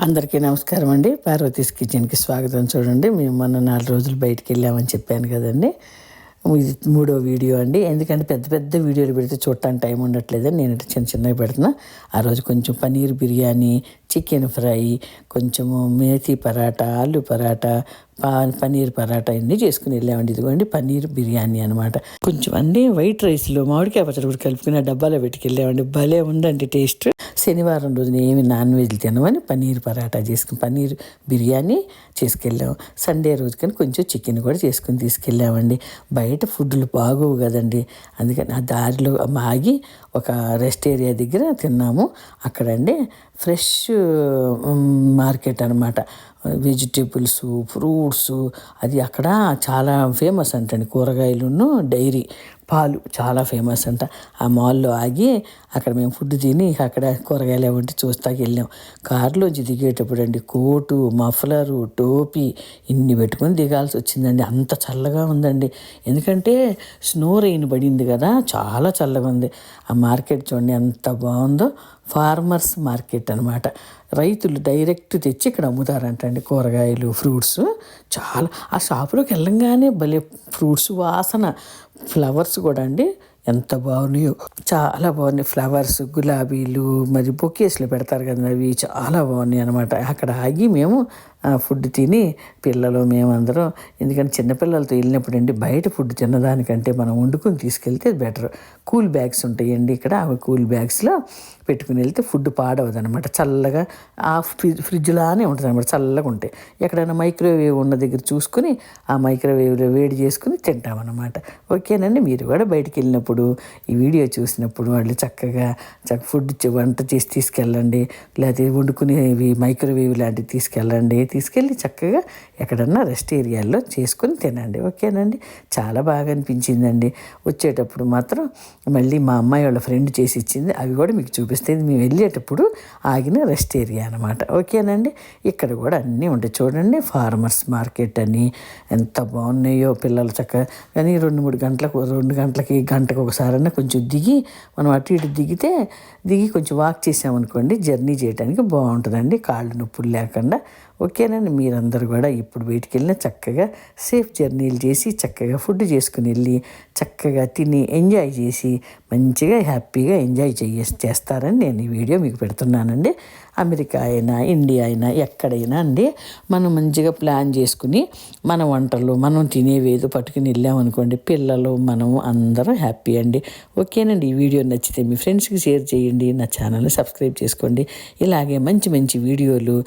అందరికీ నమస్కారం అండి. పార్వతీస్ కిచెన్కి స్వాగతం. చూడండి, మేము మొన్న 4 రోజులు బయటికి వెళ్ళామని చెప్పాను కదండి. ఇది 3వ వీడియో అండి. ఎందుకంటే పెద్ద పెద్ద వీడియోలు పెడితే చూడటానికి టైం ఉండట్లేదని నేను చిన్న చిన్నవి పెడుతున్నా. ఆ రోజు కొంచెం పన్నీర్ బిర్యానీ, చికెన్ ఫ్రై, కొంచెము మేథీ పరాటా, ఆలు పరాటా, పన్నీర్ పరాటా అన్నీ చేసుకుని వెళ్ళామండి. ఇదిగోండి పన్నీర్ బిర్యానీ అనమాట. కొంచెం అన్నీ వైట్ రైస్లో మామిడికాయ పచ్చడి కూడా కలుపుకుని డబ్బాలో పెట్టుకెళ్ళామండి. భలే ఉందండి టేస్ట్. శనివారం రోజున ఏమి నాన్ వెజ్ తినమని పన్నీర్ పరాటా చేసుకుని పన్నీర్ బిర్యానీ చేసుకెళ్ళాము. సండే రోజు కానీ కొంచెం చికెన్ కూడా చేసుకుని తీసుకెళ్ళామండి. బయట ఫుడ్లు బాగోవు కదండి. అందుకని ఆ దారిలో ఆగి ఒక రెస్ట్ ఏరియా దగ్గర తిన్నాము. అక్కడండి ఫ్రెష్ మార్కెట్ అనమాట. వెజిటేబుల్స్, ఫ్రూట్స్, అది అక్కడ చాలా ఫేమస్ అంటండి. కూరగాయలును డైరీ, పాలు చాలా ఫేమస్ అంట. ఆ మాల్లో ఆగి అక్కడ మేము ఫుడ్ తిని అక్కడ కూరగాయలు ఏమంటే చూస్తాకి వెళ్ళాం. కారులోంచి దిగేటప్పుడు అండి కోటు, మఫ్లరు, టోపీ ఇన్ని పెట్టుకొని దిగాల్సి వచ్చిందండి. అంత చల్లగా ఉందండి. ఎందుకంటే స్నో రెయిన్ పడింది కదా, చాలా చల్లగా ఉంది. ఆ మార్కెట్ చూడండి ఎంత బాగుందో. ఫార్మర్స్ మార్కెట్ అనమాట. రైతులు డైరెక్ట్ తెచ్చి ఇక్కడ అమ్ముతారంటండి కూరగాయలు, ఫ్రూట్స్. చాలా ఆ షాపులోకి వెళ్ళంగానే భలే ఫ్రూట్స్ వాసన. ఫ్లవర్స్ కూడా అండి ఎంత బాగున్నాయో, చాలా బాగున్నాయి. ఫ్లవర్స్, గులాబీలు, మరి బొకేస్లో పెడతారు కదా, అవి చాలా బాగున్నాయి అనమాట. అక్కడ ఆగి మేము ఫుడ్ తిని పిల్లలు మేమందరం, ఎందుకంటే చిన్నపిల్లలతో వెళ్ళినప్పుడు అండి బయట ఫుడ్ తినదానికంటే మనం వండుకొని తీసుకెళ్తే బెటర్. కూల్ బ్యాగ్స్ ఉంటాయండి ఇక్కడ. అవి కూల్ బ్యాగ్స్లో పెట్టుకుని వెళ్తే ఫుడ్ పాడవదు అనమాట. చల్లగా ఆ ఫ్రిడ్జ్లానే ఉంటుంది అనమాట. చల్లగా ఉంటాయి. ఎక్కడైనా మైక్రోవేవ్ ఉన్న దగ్గర చూసుకుని ఆ మైక్రోవేవ్లో వేడి చేసుకుని తింటామన్నమాట. ఓకేనండి, మీరు కూడా బయటికి వెళ్ళినప్పుడు ఈ వీడియో చూసినప్పుడు వాళ్ళు చక్కగా ఫుడ్ వంట చేసి తీసుకెళ్ళండి. లేకపోతే వండుకునేవి మైక్రోవేవ్ లాంటివి తీసుకెళ్ళి చక్కగా ఎక్కడన్నా రెస్ట్ ఏరియాల్లో చేసుకొని తినండి. ఓకేనండి, చాలా బాగా అనిపించిందండి. వచ్చేటప్పుడు మాత్రం మళ్ళీ మా అమ్మాయి వాళ్ళ ఫ్రెండ్ చేసి ఇచ్చింది, అవి కూడా మీకు చూపిస్తుంది. మేము వెళ్ళేటప్పుడు ఆగిన రెస్ట్ ఏరియా అనమాట. ఓకేనండి, ఇక్కడ కూడా అన్నీ ఉంటాయి చూడండి. ఫార్మర్స్ మార్కెట్ అని ఎంత బాగున్నాయో. పిల్లలు చక్కగా కానీ 2 గంటలకి గంటకు ఒకసారన్నా కొంచెం మనం అటు ఇటు దిగి కొంచెం వాక్ చేసామనుకోండి, జర్నీ చేయడానికి బాగుంటుందండి, కాళ్ళు నొప్పులు లేకుండా. ఓకేనండి, మీరందరూ కూడా ఇప్పుడు బయటికి వెళ్ళినా చక్కగా సేఫ్ జర్నీలు చేసి చక్కగా ఫుడ్ చేసుకుని వెళ్ళి చక్కగా తిని ఎంజాయ్ చేసి మంచిగా హ్యాపీగా ఎంజాయ్ చేస్తారని నేను ఈ వీడియో మీకు పెడుతున్నానండి. అమెరికా అయినా ఇండియా అయినా ఎక్కడైనా అండి మనం మంచిగా ప్లాన్ చేసుకుని మన వంటలు మనం తినేవేదో పట్టుకుని వెళ్ళామనుకోండి, పిల్లలు మనము అందరూ హ్యాపీ అండి. ఓకేనండి, ఈ వీడియో నచ్చితే మీ ఫ్రెండ్స్కి షేర్ చేయండి. నా ఛానల్ని సబ్స్క్రైబ్ చేసుకోండి. ఇలాగే మంచి మంచి వీడియోలు